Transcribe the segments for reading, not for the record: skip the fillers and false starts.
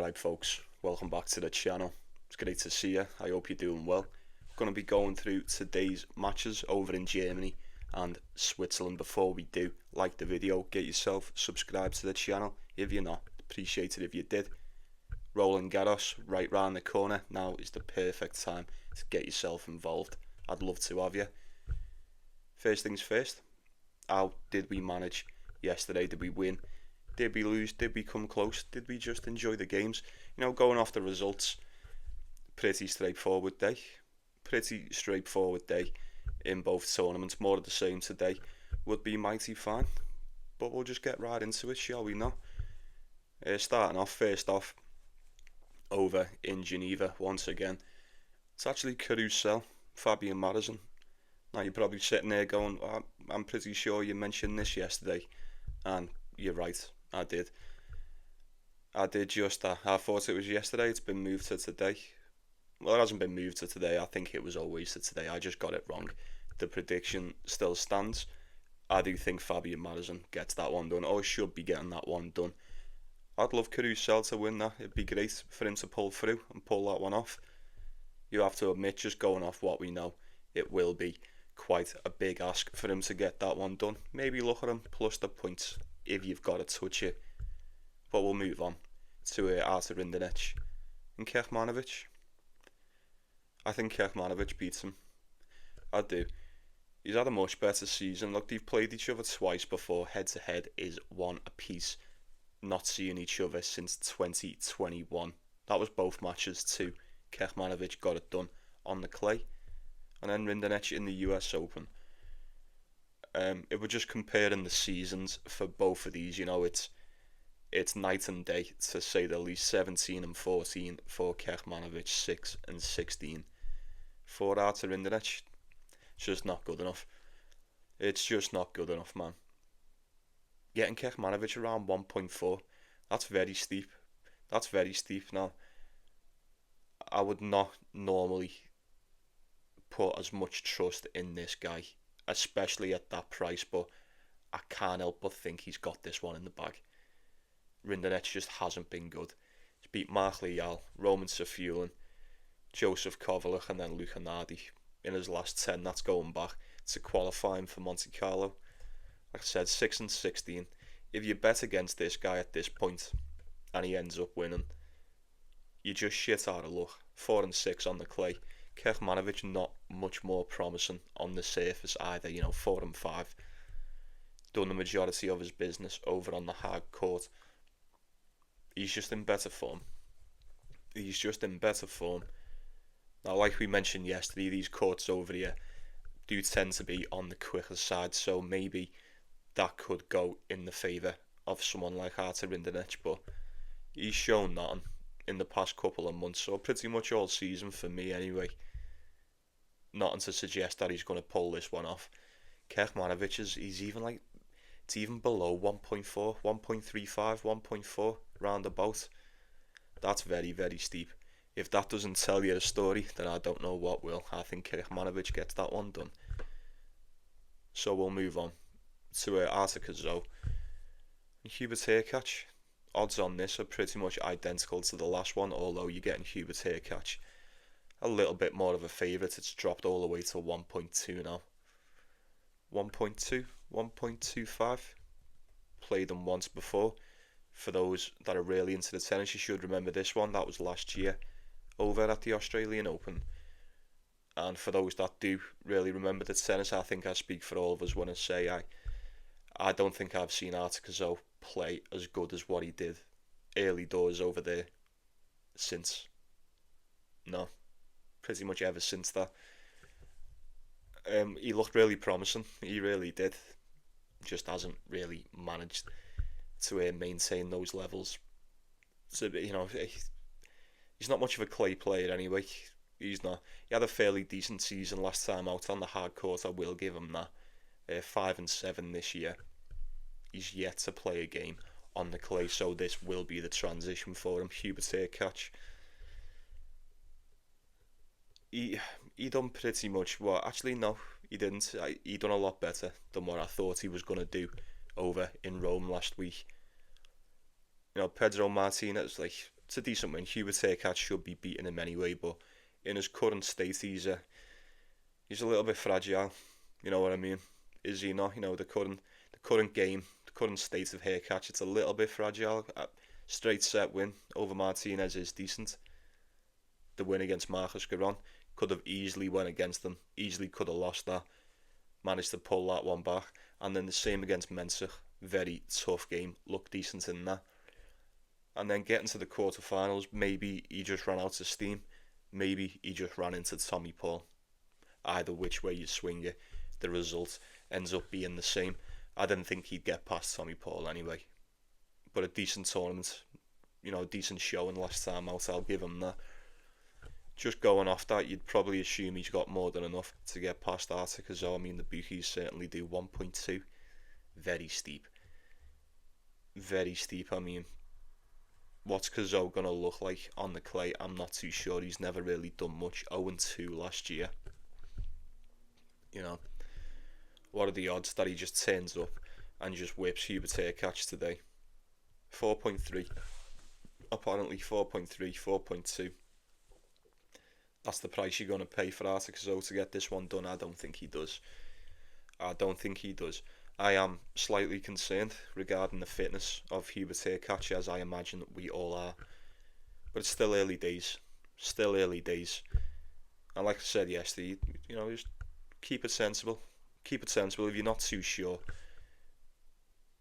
Right folks, welcome back to the channel. It's great to see you. I hope you're doing well. I'm going to be going through today's matches over in Germany and Switzerland. Before we do, like the video, get yourself subscribed to the channel if you're not. Appreciate it if you did. Roland Garros right round the corner. Now is the perfect time to get yourself involved. I'd love to have you. First things first, how did we manage yesterday? Did we win? Did we lose? Did we come close? Did we just enjoy the games? Going off the results, pretty straightforward day. Pretty straightforward day in both tournaments. More of the same today would be mighty fine. But we'll just get right into it, shall we not? Starting off, first off, over in Geneva once again. It's actually Carousel, Fabian Madison. Now you're probably sitting there going, I'm pretty sure you mentioned this yesterday. And you're right. I did just that. I thought it was yesterday. It's been moved to today. Well, it hasn't been moved to today. I think it was always to today. I just got it wrong. The prediction still stands. I do think Fabian Madison gets that one done, or should be getting that one done. I'd love Carousel to win that. It'd be great for him to pull through and pull that one off. You have to admit, just going off what we know, it will be quite a big ask for him to get that one done. Maybe look at him plus the points if you've got to touch it. But we'll move on to Artur Rinderknech and Kecmanovic. I think Kecmanovic beats him. I do. He's had a much better season. Look, they've played each other twice before. Head to head is one apiece. Not seeing each other since 2021. That was both matches too. Kecmanovic got it done on the clay. And then Rinderknech in the US Open. If we're just comparing the seasons for both of these, it's night and day to say the least. 17 and 14 for Kecmanovic, 6 and 16 for Artur Rinderknech. It's just not good enough. It's just not good enough, man. Getting Kecmanovic around 1.4, that's very steep. That's very steep now. I would not normally put as much trust in this guy, especially at that price, but I can't help but think he's got this one in the bag. Rinderknech just hasn't been good. He's beat Mark Leal, Roman Safiullin, Joseph Kovalik and then Luca Nardi in his last 10. That's going back to qualifying for Monte Carlo. Like I said, 6 and 16. If you bet against this guy at this point and he ends up winning, you just shit out of luck. 4 and 6 on the clay. Kecmanovic not much more promising on the surface either. 4 and 5. Done the majority of his business over on the hard court. He's just in better form. Now, like we mentioned yesterday, these courts over here do tend to be on the quicker side, so maybe that could go in the favour of someone like Artur Rinderknech, but he's shown nothing in the past couple of months, or pretty much all season for me anyway. Nothing to suggest that he's going to pull this one off. Kecmanovic he's even it's even below 1.4, 1.35, 1.4 roundabout. That's very, very steep. If that doesn't tell you the story, then I don't know what will. I think Kecmanovic gets that one done. So we'll move on to Artur Cazaux and Hubert Hurkacz. Odds on this are pretty much identical to the last one, although you're getting Hubert Hurkacz a little bit more of a favourite. It's dropped all the way to 1.2 now. 1.2, 1.25. Played them once before. For those that are really into the tennis, you should remember this one. That was last year over at the Australian Open. And for those that do really remember the tennis, I think I speak for all of us when I say I don't think I've seen Artur Cazaux play as good as what he did early doors over there since. No, pretty much ever since that. He looked really promising. He really did. Just hasn't really managed to maintain those levels. So he's not much of a clay player anyway. He's not. He had a fairly decent season last time out on the hard court. I will give him that. 5 and 7 this year. He's yet to play a game on the clay, so this will be the transition for him. Hubert Hurkacz. He done pretty much what. Actually, no, he didn't. He done a lot better than what I thought he was going to do over in Rome last week. Pedro Martinez, it's a decent win. Hubert Hurkacz should be beating him anyway, but in his current state, he's a little bit fragile. You know what I mean? Is he not? The current game, the current state of Hurkacz, it's a little bit fragile. A straight set win over Martinez is decent. The win against Marcus Giron could have easily went against them. Easily could have lost that. Managed to pull that one back. And then the same against Mensah. Very tough game. Looked decent in that. And then getting to the quarterfinals, maybe he just ran out of steam. Maybe he just ran into Tommy Paul. Either which way you swing it, the result ends up being the same. I didn't think he'd get past Tommy Paul anyway. But a decent tournament, a decent showing last time out, I'll give him that. Just going off that, you'd probably assume he's got more than enough to get past Arthur Cazaux. I mean, the bookies certainly do. 1.2. Very steep. Very steep. I mean, what's Cazaux going to look like on the clay? I'm not too sure. He's never really done much. 0-2 last year. What are the odds that he just turns up and just whips Hubert Hurkacz today? 4.3. Apparently 4.3, 4.2. That's the price you're going to pay for Arthur Cazaux to get this one done. I don't think he does. I am slightly concerned regarding the fitness of Hubert Hurkacz, as I imagine that we all are. But it's still early days. And like I said yesterday, just keep it sensible. Keep it sensible. If you're not too sure,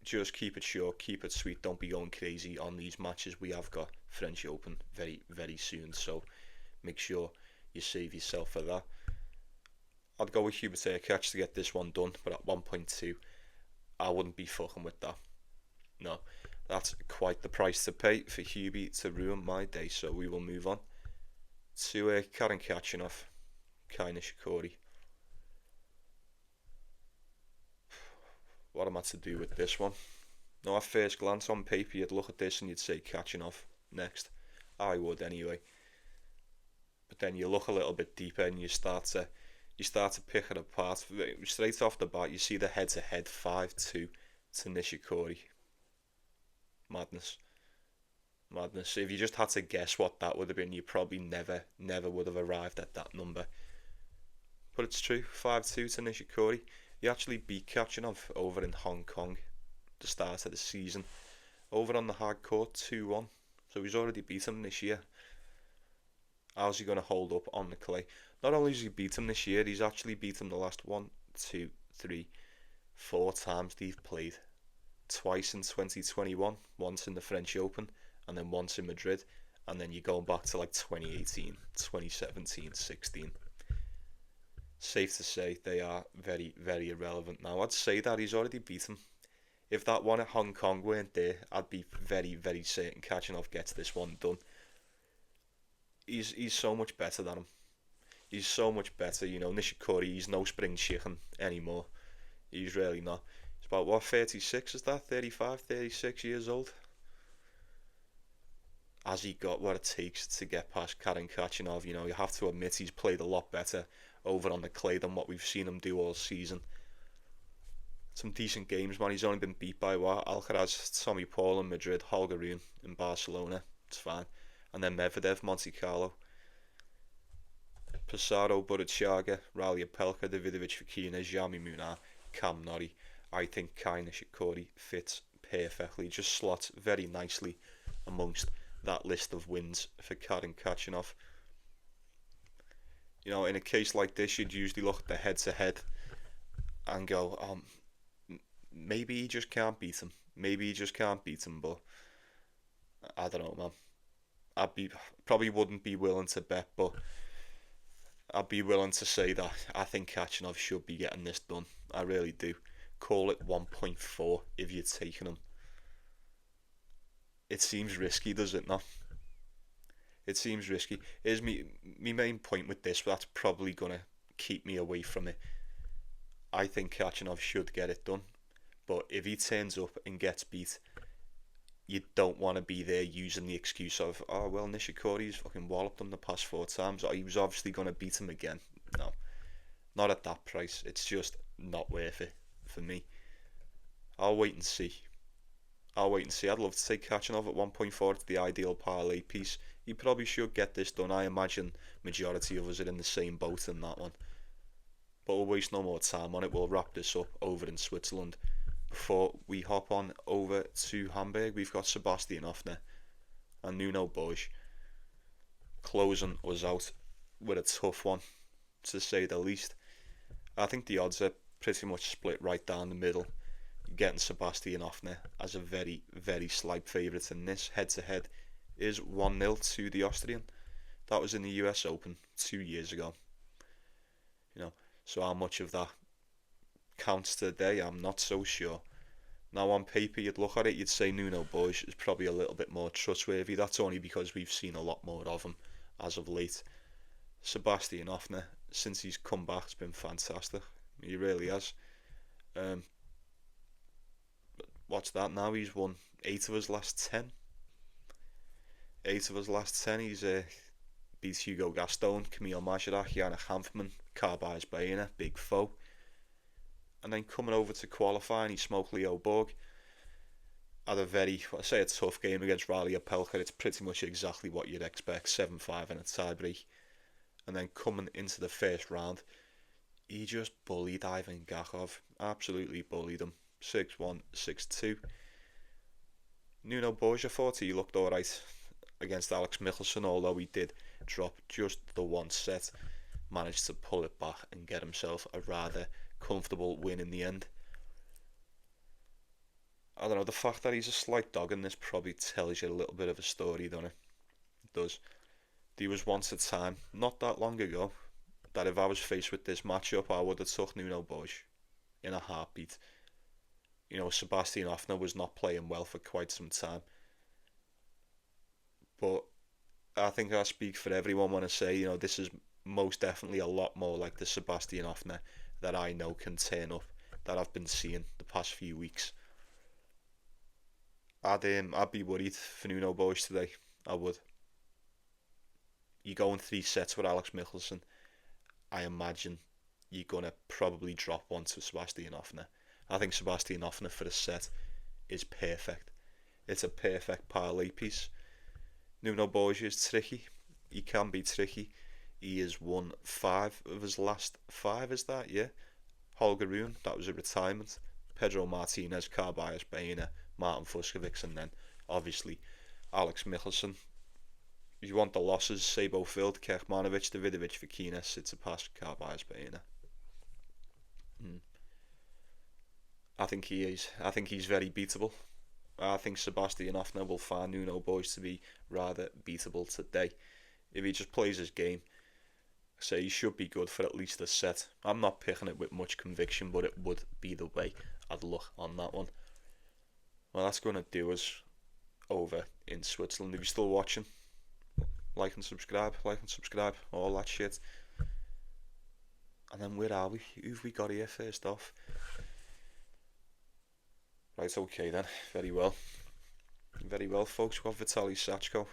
just keep it short, keep it sweet. Don't be going crazy on these matches. We have got French Open very, very soon, so make sure you save yourself for that. I'd go with Hubert Hurkacz to get this one done, but at 1.2, I wouldn't be fucking with that. No, that's quite the price to pay for Hubie to ruin my day. So we will move on to Karen Khachanov, Kai Nishikori. What am I to do with this one? Now, at first glance on paper, you'd look at this and you'd say Khachanov next. I would anyway. But then you look a little bit deeper and you start to pick it apart. Straight off the bat, you see the head-to-head 5-2 to Nishikori. Madness. If you just had to guess what that would have been, you probably never would have arrived at that number. But it's true, 5-2 to Nishikori. He actually beat Khachanov over in Hong Kong at the start of the season. Over on the hard court, 2-1. So he's already beat him this year. How's he going to hold up on the clay? Not only has he beat him this year, he's actually beat him the last 4 times they've played. Twice in 2021, once in the French Open, and then once in Madrid. And then you're going back to like 2018, 2017, 16. Safe to say they are very, very irrelevant now. I'd say that he's already beat him. If that one at Hong Kong weren't there, I'd be very, very certain Khachanov gets this one done. He's so much better than him. He's so much better. Nishikori, he's no spring chicken anymore. He's really not. He's about, 36 is that? 35, 36 years old? Has he got what it takes to get past Karen Khachanov? You have to admit he's played a lot better over on the clay than what we've seen him do all season. Some decent games, man. He's only been beat by Alcaraz, Tommy Paul in Madrid, Holger Rune in Barcelona. It's fine. And then Medvedev, Monte Carlo. Pesaro, Borichaga, Ralia Pelka, Davidovich Fokina, Jami Munar, Cam Norrie. I think Kai Nishikori fits perfectly, just slots very nicely amongst that list of wins for Karen Khachanov. In a case like this, you'd usually look at the head-to-head and go, maybe he just can't beat him. But I don't know, man. Probably wouldn't be willing to bet, but I'd be willing to say that I think Khachanov should be getting this done. I really do. Call it 1.4 if you're taking him. It seems risky, does it not? It seems risky. Here's me main point with this, but that's probably going to keep me away from it. I think Khachanov should get it done. But if he turns up and gets beat, you don't want to be there using the excuse of, Nishikori's fucking walloped him the past 4 times. He was obviously going to beat him again. No. Not at that price. It's just not worth it for me. I'll wait and see. I'll wait and see. I'd love to take Kachanov at 1.4. It's the ideal parlay piece. He probably should get this done. I imagine majority of us are in the same boat in that one. But we'll waste no more time on it. We'll wrap this up over in Switzerland. Before we hop on over to Hamburg, we've got Sebastian Hoffner and Nuno Bosch closing us out with a tough one, to say the least. I think the odds are pretty much split right down the middle, getting Sebastian Hoffner as a very, very slight favourite in this. Head-to-head is 1-0 to the Austrian. That was in the US Open 2 years ago. So how much of that counts today, I'm not so sure. Now on paper, you'd look at it, you'd say Nuno Bosch is probably a little bit more trustworthy. That's only because we've seen a lot more of him as of late. Sebastian Hoffner, since he's come back, has been fantastic. He really has. What's that now? He's won 8 of his last 10. 8 of his last 10. He's beat Hugo Gaston, Camille Majerac, Yannick Hanfman, Carbajs Baena, big foe. And then coming over to qualifying, he smoked Leo Borg. Had a very, I say a tough game against Riley Opelka. It's pretty much exactly what you'd expect, 7-5 in a tiebreak. And then coming into the first round, he just bullied Ivan Gakhov. Absolutely bullied him. 6-1, 6-2. Nuno Bosch, I thought he looked alright against Alex Michelsen, although he did drop just the one set. Managed to pull it back and get himself a rather comfortable win in the end. I don't know, the fact that he's a slight dog in this probably tells you a little bit of a story, doesn't it? It does. There was once a time, not that long ago, that if I was faced with this matchup, I would have took Nuno Bosch in a heartbeat. Sebastian Hoffner was not playing well for quite some time. But I think I speak for everyone when I say, this is most definitely a lot more like the Sebastian Hoffner that I know can turn up, that I've been seeing the past few weeks. I'd be worried for Nuno Bosch today. I would. You go in 3 sets with Alex Michelsen, I imagine you're going to probably drop one to Sebastian Hoffner. I think Sebastian Hoffner for a set is perfect. It's a perfect parlay piece. Nuno Bosch is tricky. He can be tricky. He has won 5 of his last 5, is that? Yeah. Holger Rune, that was a retirement. Pedro Martinez, Carbajs Baena, Martin Fuskovic, and then obviously Alex Michelsen. If you want the losses, Sabo Field, Kekmanovic, Davidovich, Vakina, Tsitsipas, Carbajs Baena. I think he is. I think he's very beatable. I think Sebastian Hoffner will find Nuno Bosch to be rather beatable today. If he just plays his game, say he should be good for at least a set. I'm not picking it with much conviction, but it would be the way I'd look on that one. Well, that's going to do us over in Switzerland. If you're still watching, like and subscribe, all that shit. And then where are we? Who've we got here first off? Right, okay then. Very well, folks. We've got Vitaly Sachko,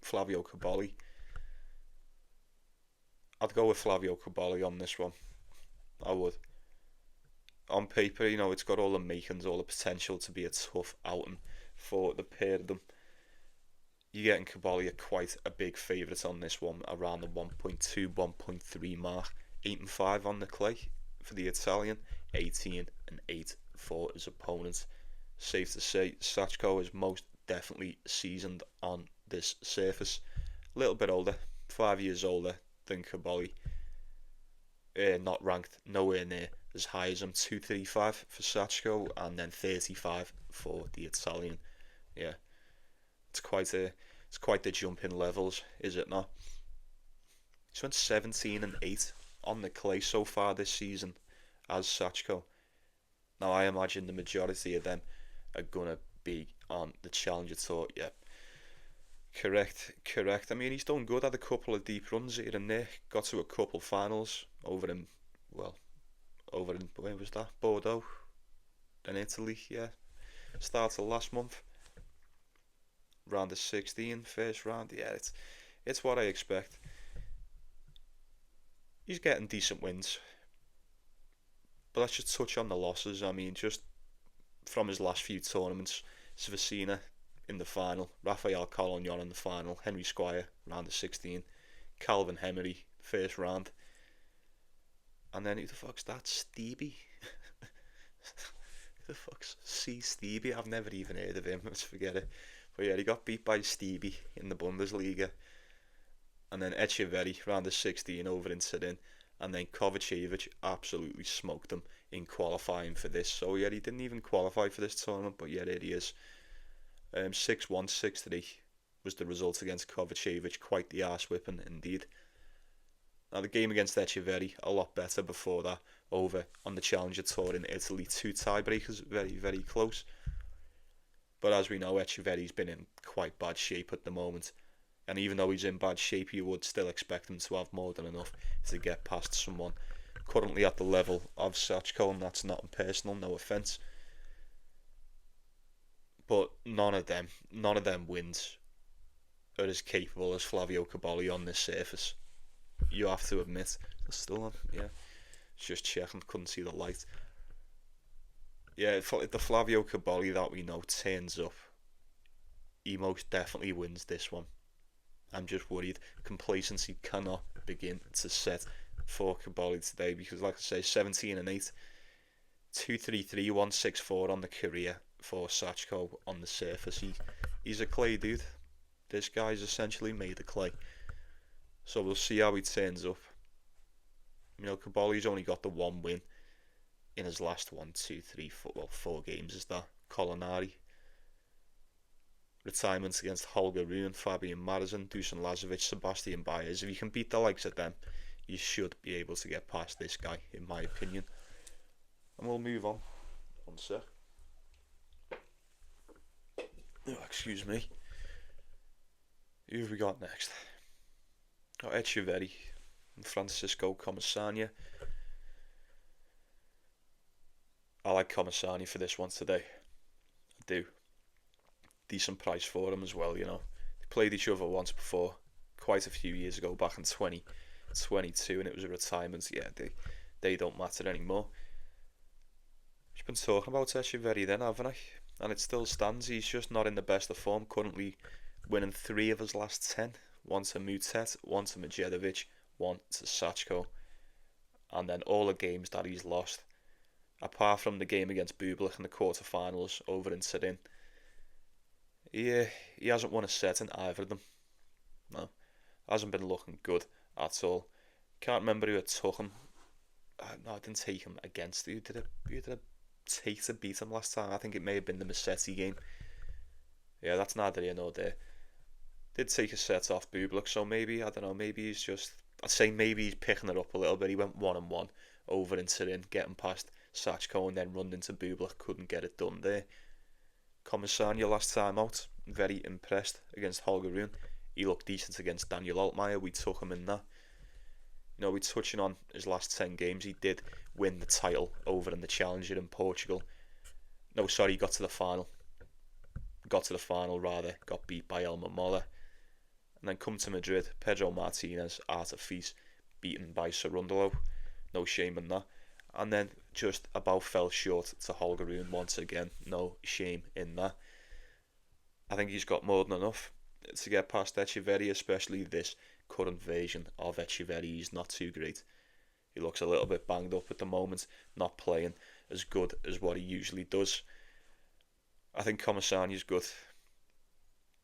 Flavio Caboli. I'd go with Flavio Caboli on this one. I would. On paper, it's got all the makings, all the potential to be a tough outing for the pair of them. You're getting Caboli at quite a big favourite on this one, around the 1.2, 1.3 mark. 8-5 on the clay for the Italian, 18-8 for his opponent. Safe to say, Sachko is most definitely seasoned on this surface. A little bit older, 5 years older than Caboli. Not ranked nowhere near as high as him. 235 for Sachko and then 35 for the Italian. Yeah, it's quite the jump in levels, is it not? He's went 17-8 on the clay so far this season as Sachko. Now I imagine the majority of them are gonna be on the Challenger Tour. Yeah, correct. I mean, he's done good. Had a couple of deep runs here and there. Got to a couple finals over in where was that? Bordeaux, in Italy. Yeah, started last month. Round of 16, first round. Yeah, it's what I expect. He's getting decent wins. But let's just touch on the losses. I mean, just from his last few tournaments, Svesina in the final, Rafael Collignon in the final, Henry Squire round of 16, Calvin Hemery first round, and then who the fuck's that? Stevie? Who the fuck's Stevie? I've never even heard of him. Let's forget it. But yeah, he got beat by Stevie in the Bundesliga, and then Echeverri round of 16 over in Turin, and then Kovacevic absolutely smoked him in qualifying for this. So yeah, he didn't even qualify for this tournament, but yeah, there he is. 6-1, 6-3 was the result against Kovacevic. Quite the arse whipping indeed. Now the game against Echeverri, a lot better before that, over on the Challenger Tour in Italy. 2 tiebreakers, very, very close. But as we know, Echeverri's been in quite bad shape at the moment. And even though he's in bad shape, you would still expect him to have more than enough to get past someone currently at the level of Sachko, and that's not impersonal, no offence. But none of them wins are as capable as Flavio Cobolli on this surface. You have to admit. It's still on, yeah. Just checking, couldn't see the light. Yeah, the Flavio Cobolli that we know turns up, he most definitely wins this one. I'm just worried. Complacency cannot begin to set for Cobolli today because, like I say, 17-8, 2-3-3, 1-6-4 on the career for Sachko on the surface. He's a clay dude. This guy's essentially made of clay. So we'll see how he turns up. You know, Cobolli's only got the 1 win in his last 4 games, is that? Collinari. Retirements against Holger Rune, Fabian Madison, Dusan Lazovic, Sebastian Baez. If you can beat the likes of them, you should be able to get past this guy, in my opinion. And we'll move on. One sec. Oh, excuse me. Who have we got next? Got Echeverri and Francisco Comesaña. I like Comesaña for this one today. I do. Decent price for him as well, you know. They played each other once before, quite a few years ago, back in 2022, and it was a retirement. Yeah, they don't matter anymore. I've been talking about Echeverri then, haven't I? And it still stands. He's just not in the best of form, currently winning 3 of his last 10. 1 to Mutet, 1 to Medjedovic, 1 to Sachko. And then all the games that he's lost, apart from the game against Bublik in the quarterfinals over in Turin, he hasn't won a set in either of them. No, hasn't been looking good at all. Can't remember who it took him. No, I didn't take him against. Who did I take to beat him last time? I think it may have been the Musetti game. Yeah, that's neither here nor there. Did take a set off Bublik, so maybe, I don't know, maybe he's just, I'd say maybe he's picking it up a little bit. He went 1-1 over in Turin, getting past Sachko and then run into Bublik, couldn't get it done there. Comesaña last time out, very impressed against Holger Rune. He looked decent against Daniel Altmaier, we took him in that. You know, we're touching on his last 10 games, he did win the title over in the Challenger in Portugal. No, sorry, he got to the final. Got beat by Elmer Moller. And then come to Madrid, Pedro Martinez, Artifice, beaten by Cerundolo. No shame in that. And then just about fell short to Holger Rune once again. No shame in that. I think he's got more than enough to get past Echeverri, especially this current version of Echeverri. He's not too great. He looks a little bit banged up at the moment, not playing as good as what he usually does. I think Comesaña's good.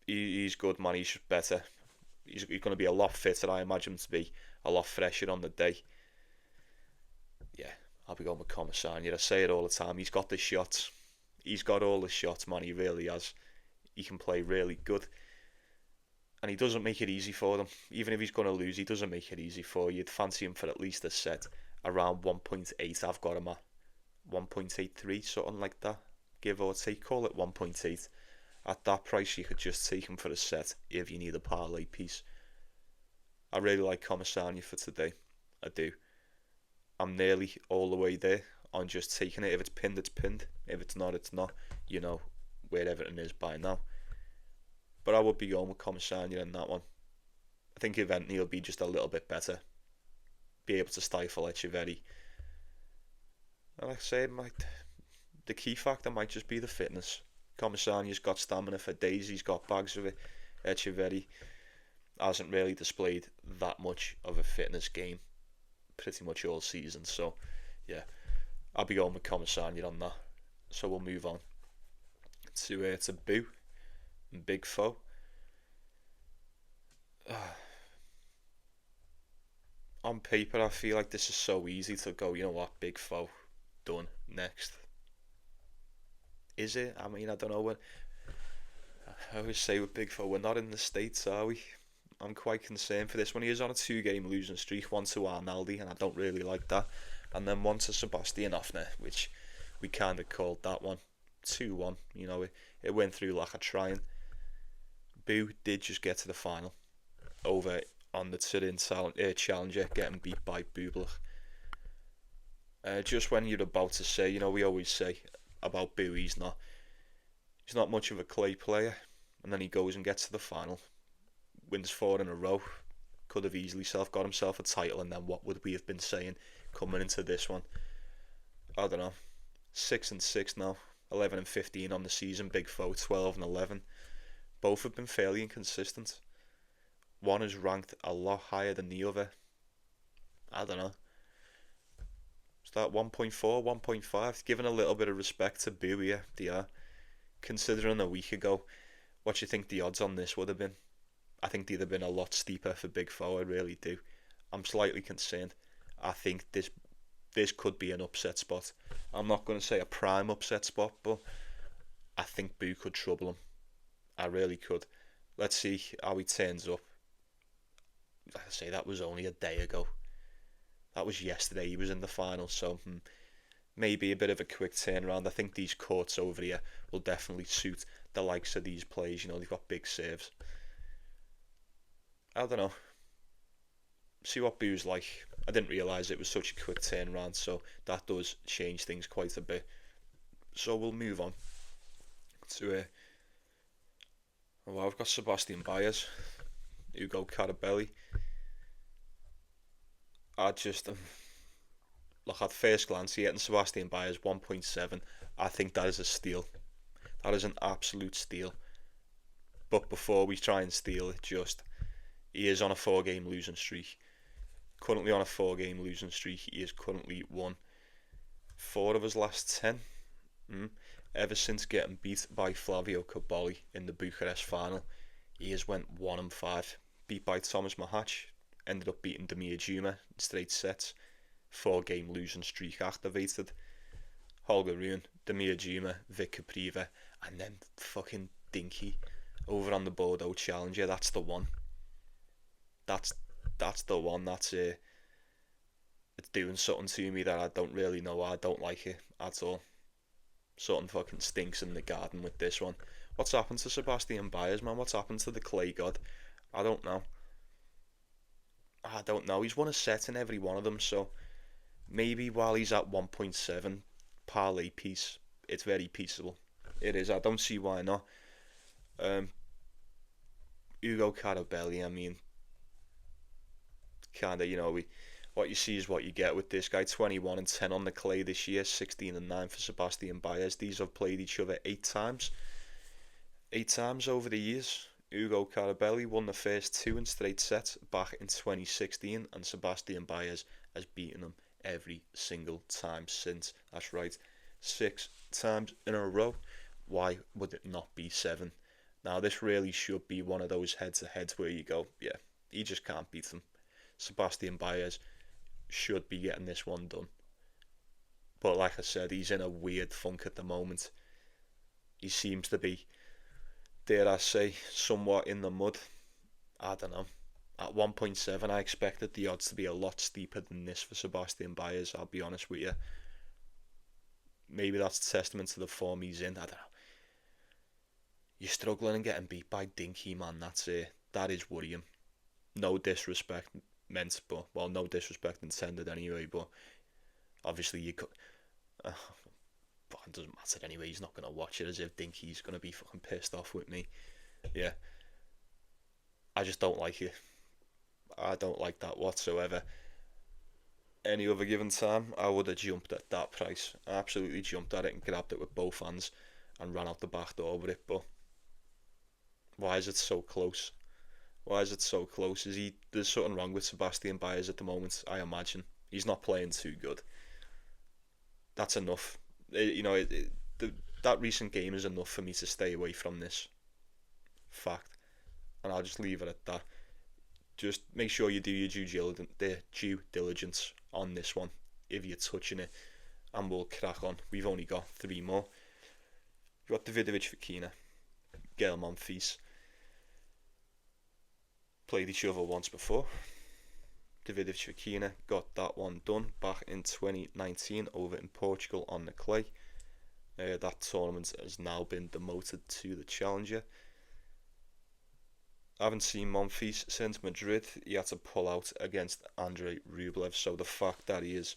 He's good, man. He's better. He's going to be a lot fitter, I imagine him to be. A lot fresher on the day. Yeah, I'll be going with Comesaña. I say it all the time. He's got the shots. He's got all the shots, man. He really has. He can play really good. And he doesn't make it easy for them. Even if he's going to lose, he doesn't make it easy for you. You'd fancy him for at least a set around 1.8. I've got him at 1.83, something like that. Give or take. Call it 1.8. At that price, you could just take him for a set if you need a parlay piece. I really like Comesaña for today. I do. I'm nearly all the way there on just taking it. If it's pinned, it's pinned. If it's not, it's not. You know where everything is by now. But I would be going with Comesaña in that one. I think eventually he'll be just a little bit better. Be able to stifle Echeverri. And like I say, the key factor might just be the fitness. Commissania's got stamina for days. He's got bags of it. Echeverri hasn't really displayed that much of a fitness game pretty much all season. So, yeah, I'll be going with Commissania on that. So we'll move on to Boo and Big Foe. On paper, I feel like this is so easy to go, you know what, Big Foe, done, next. Is it? I mean, I don't know. I always say with Big Foe, we're not in the States, are we? I'm quite concerned for this one. He is on a 2-game losing streak, one to Arnaldi, and I don't really like that. And then one to Sebastian Offner, which we kind of called that one 2-1. You know, it went through like a trying. Boo did just get to the final over on the Turin Challenger, getting beat by Bublik. Just when you're about to say, you know, we always say about Boo, he's not much of a clay player, and then he goes and gets to the final, wins 4 in a row, could have easily got himself a title, and then what would we have been saying coming into this one? I don't know. 6-6 now, 11-15 on the season. Big Foe 12-11. Both have been fairly inconsistent. One is ranked a lot higher than the other. I don't know. Is that 1.4, 1.5? Giving a little bit of respect to Boo here, they are. Considering a week ago, what do you think the odds on this would have been? I think they'd have been a lot steeper for Big Foe, I really do. I'm slightly concerned. I think this could be an upset spot. I'm not going to say a prime upset spot, but I think Boo could trouble him. I really could. Let's see how he turns up. Like I say, that was only a day ago. That was yesterday. He was in the final, so maybe a bit of a quick turnaround. I think these courts over here will definitely suit the likes of these players. You know, they've got big serves. I don't know. See what Boo's like. I didn't realise it was such a quick turnaround, so that does change things quite a bit. So we'll move on to I've got Sebastian Baez, Ugo Carabelli. I just look at first glance, getting Sebastian Baez 1.7. I think that is a steal. That is an absolute steal. But before we try and steal it, he is on a 4-game losing streak. Currently on a 4-game losing streak. He has currently won 4 of his last 10. Ever since getting beat by Flavio Cobolli in the Bucharest final, he has went 1-5. Beat by Thomas Mahac, ended up beating Demir Juma in straight sets. 4-game losing streak activated. Holger Rune, Demir Juma, Vic Capriva, and then fucking Dinky over on the Bordeaux Challenger. That's the one. That's the one. That's it. It's doing something to me that I don't really know. I don't like it at all. Something fucking stinks in the garden with this one. What's happened to Sebastian Baez, man? What's happened to the clay god? I don't know. He's won a set in every one of them, so maybe while he's at 1.7 parlay piece, it's very peaceable. It is. I don't see why not. Ugo Carabelli, I mean, kind of, you know, what you see is what you get with this guy. 21-10 on the clay this year, 16-9 for Sebastian Baez. These have played each other 8 times. 8 times over the years. Ugo Carabelli won the first 2 in straight sets back in 2016, and Sebastian Baez has beaten him every single time since. That's right, 6 times in a row. Why would it not be 7? Now, this really should be one of those head-to-heads where you go, yeah, he just can't beat them. Sebastian Baez should be getting this one done. But like I said, he's in a weird funk at the moment. He seems to be, dare I say, somewhat in the mud. I don't know. At 1.7, I expected the odds to be a lot steeper than this for Sebastian Baez, I'll be honest with you. Maybe that's a testament to the form he's in. I don't know. You're struggling and getting beat by Dinky, man. That's it. That is worrying. No disrespect meant, but, well, no disrespect intended anyway, but obviously you could. But it doesn't matter anyway. He's not going to watch it as if Dinky's going to be fucking pissed off with me. Yeah. I just don't like it. I don't like that whatsoever. Any other given time, I would have jumped at that price. I absolutely jumped at it and grabbed it with both hands. and ran out the back door with it. But why is it so close? Why is it so close? There's something wrong with Sebastian Baez at the moment, I imagine. He's not playing too good. That's enough. That recent game is enough for me to stay away from this fact. And I'll just leave it at that. Just make sure you do your due diligence on this one if you're touching it, and we'll crack on. We've only got 3 more. We've got Davidovich Fokina, Gael Monfils. Played each other once before. Davidovich Fokina got that one done back in 2019 over in Portugal on the clay. That tournament has now been demoted to the Challenger. I haven't seen Monfils since Madrid. He had to pull out against Andrei Rublev, so the fact that he's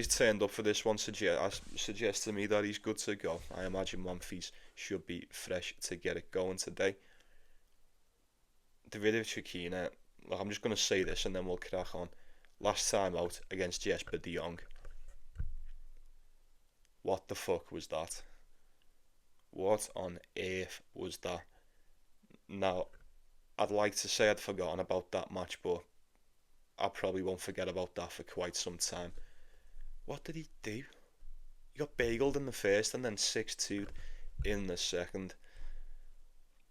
turned up for this one suggests to me that he's good to go. I imagine Monfils should be fresh to get it going today. Davidovich Fokina, I'm just going to say this and then we'll crack on. Last time out against Jesper de Jong. What the fuck was that? What on earth was that? Now, I'd like to say I'd forgotten about that match, but I probably won't forget about that for quite some time. What did he do? He got bageled in the first and then 6-2 in the second.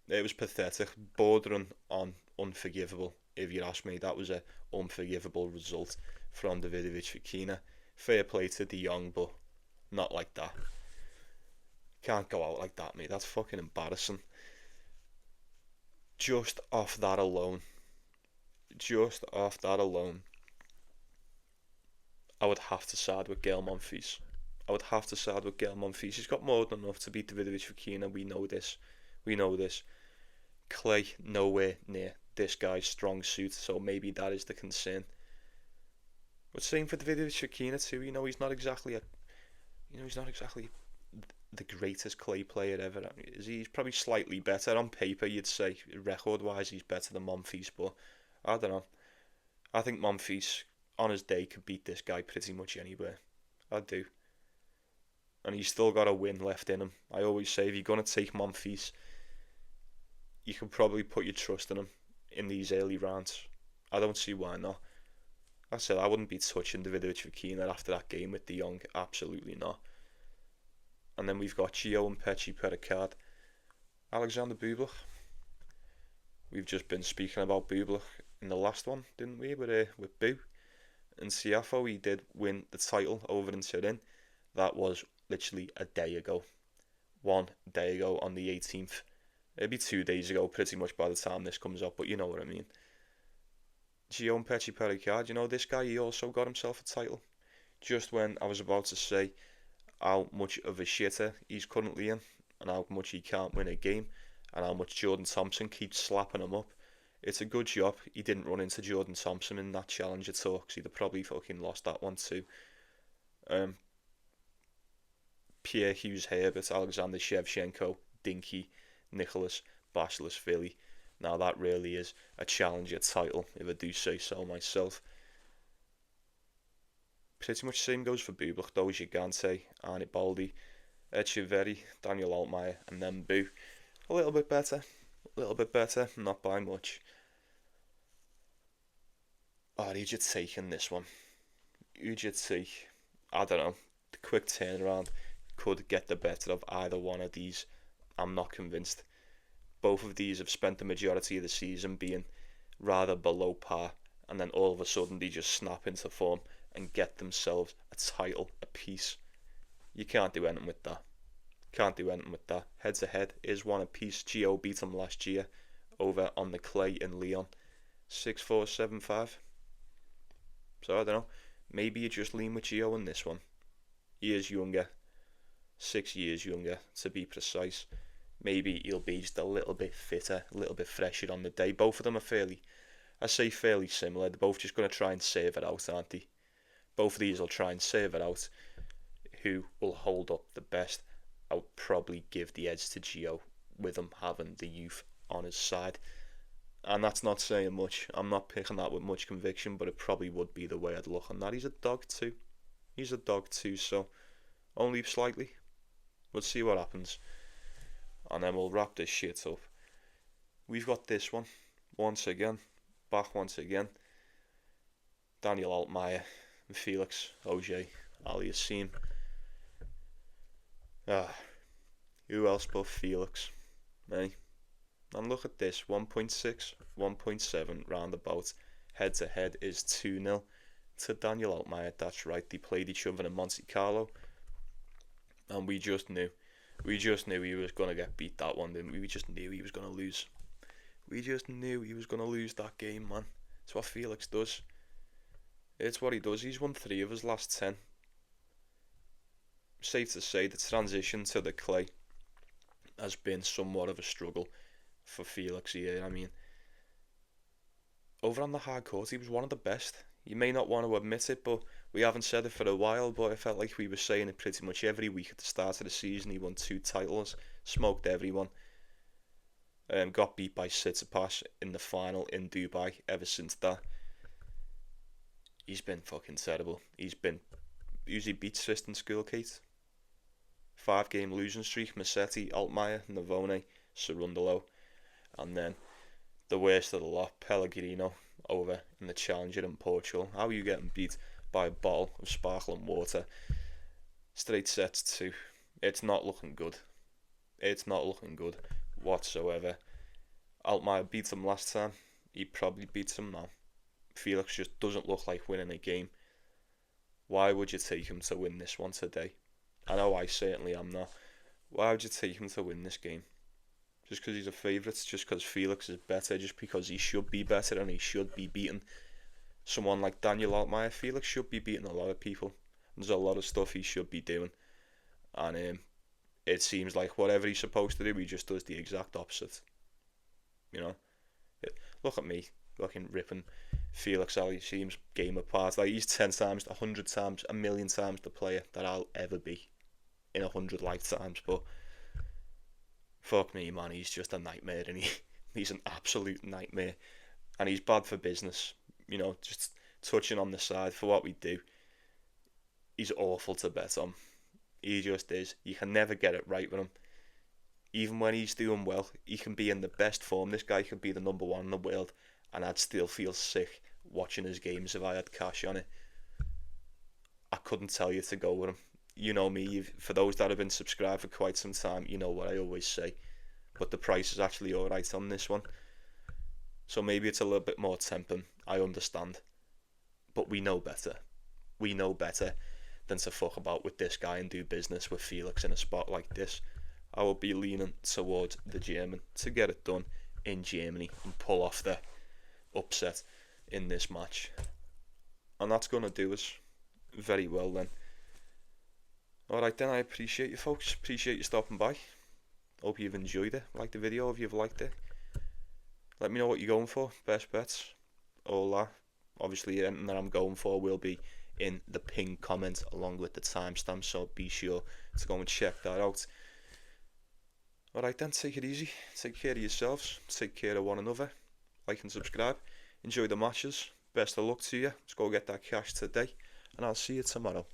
It was pathetic, bordering on unforgivable, if you ask me. That was an unforgivable result from Davidovich Fokina. Fair play to de Jong, but not like that. Can't go out like that, mate. That's fucking embarrassing. Just off that alone, I would have to side with Gael Monfils. He's got more than enough to beat Davidovich Fokina. We know this. Clay, nowhere near this guy's strong suit, so maybe that is the concern. But same for Davidovich Fokina too. He's not exactly the greatest clay player ever. He's probably slightly better on paper, you'd say. Record-wise, he's better than Monfils, but I don't know. I think Monfils, on his day, could beat this guy pretty much anywhere. I do. And he's still got a win left in him. I always say, if you're going to take Monfils, you can probably put your trust in him in these early rounds. I don't see why not. I said I wouldn't be touching Davidovich Fokina after that game with de Jong. Absolutely not. And then we've got Gio and Pechi Pericard. Alexander Bublik. We've just been speaking about Bublik in the last one, didn't we? With Boo. And Siafo, he did win the title over in Turin. That was literally a day ago. 1 day ago on the 18th. It'd be 2 days ago pretty much by the time this comes up, but you know what I mean. Gio and Pechi Pericard, this guy, he also got himself a title. Just when I was about to say how much of a shitter he's currently in, and how much he can't win a game, and how much Jordan Thompson keeps slapping him up. It's a good job he didn't run into Jordan Thompson in that Challenger tour, because he'd have probably fucking lost that one too. Pierre Hughes Herbert, Alexander Shevchenko, Dinky, Nicholas Basilashvili. Now that really is a Challenger title, if I do say so myself. Pretty much same goes for Bublik though. Gigante, Arne Baldi, Echeverry, Daniel Altmaier, and then Boo. A little bit better, not by much. Who'd you take in this one? Who'd you take? I don't know. The quick turnaround could get the better of either one of these. I'm not convinced. Both of these have spent the majority of the season being rather below par, and then all of a sudden they just snap into form and get themselves a title apiece. You can't do anything with that. Head to head is one apiece. Gio beat him last year over on the clay in Lyon. 6-4, 7-5. So I don't know. Maybe you just lean with Gio in this one. He is younger. 6 years younger to be precise. Maybe he'll be just a little bit fitter, a little bit fresher on the day. Both of them are fairly similar. They're both just going to try and save it out, aren't they? Both of these will try and save it out. Who will hold up the best? I would probably give the edge to Gio, with him having the youth on his side. And that's not saying much. I'm not picking that with much conviction, but it probably would be the way I'd look on that. He's a dog too, so only slightly. We'll see what happens, and then we'll wrap this shit up. We've got this one, once again, Daniel Altmaier and Felix Auger-Aliassime. Who else but Felix, eh? And look at this, 1.6, 1.7 roundabout. Head to head is 2-0 to Daniel Altmaier. That's right, they played each other in Monte Carlo, and we just knew he was going to get beat that one, didn't we? We just knew he was going to lose. We just knew he was going to lose that game, man. It's what Felix does. It's what he does. He's won 3 of his last 10. Safe to say the transition to the clay has been somewhat of a struggle for Felix here. I mean, over on the hard court, he was one of the best. You may not want to admit it, but we haven't said it for a while, but I felt like we were saying it pretty much every week at the start of the season. He won 2 titles, smoked everyone. Got beat by Tsitsipas in the final in Dubai. Ever since that, he's been fucking terrible. He beat Tristan Schoolkate. 5-game losing streak, Musetti, Altmaier, Navone, Cerundolo, and then the worst of the lot, Pellegrino, over in the Challenger in Portugal. How are you getting beat by a bottle of sparkling water? Straight sets 2. It's not looking good. It's not looking good whatsoever. Altmaier beat him last time. He probably beats him now. Felix just doesn't look like winning a game. Why would you take him to win this one today? I know I certainly am not. Why would you take him to win this game? Just because he's a favourite? Just because Felix is better? Just because he should be better and he should be beating someone like Daniel Altmaier? Felix should be beating a lot of people. There's a lot of stuff he should be doing. And it seems like whatever he's supposed to do, he just does the exact opposite. You know? Look at me, fucking ripping Felix Auger-Aliassime's game apart. Like, he's 10 times, 100 times, a million times the player that I'll ever be in 100 lifetimes. But fuck me, man, he's just a nightmare, and he's an absolute nightmare, and he's bad for business. You know, just touching on the side for what we do, he's awful to bet on. He just is. You can never get it right with him. Even when he's doing well, he can be in the best form. This guy could be the number 1 in the world, and I'd still feel sick watching his games if I had cash on it. I couldn't tell you to go with him. You know me, for those that have been subscribed for quite some time, you know what I always say. But the price is actually alright on this one. So maybe it's a little bit more tempting, I understand. But we know better. We know better than to fuck about with this guy and do business with Felix in a spot like this. I will be leaning towards the German to get it done in Germany and pull off the upset in this match. And that's going to do us very well then. Alright then, I appreciate you folks. Appreciate you stopping by. Hope you've enjoyed it. Like the video if you've liked it. Let me know what you're going for. Best bets. All that. Obviously, anything that I'm going for will be in the pinned comment along with the timestamp, so be sure to go and check that out. Alright then, take it easy. Take care of yourselves. Take care of one another. Like and subscribe. Enjoy the matches. Best of luck to you. Let's go get that cash today. And I'll see you tomorrow.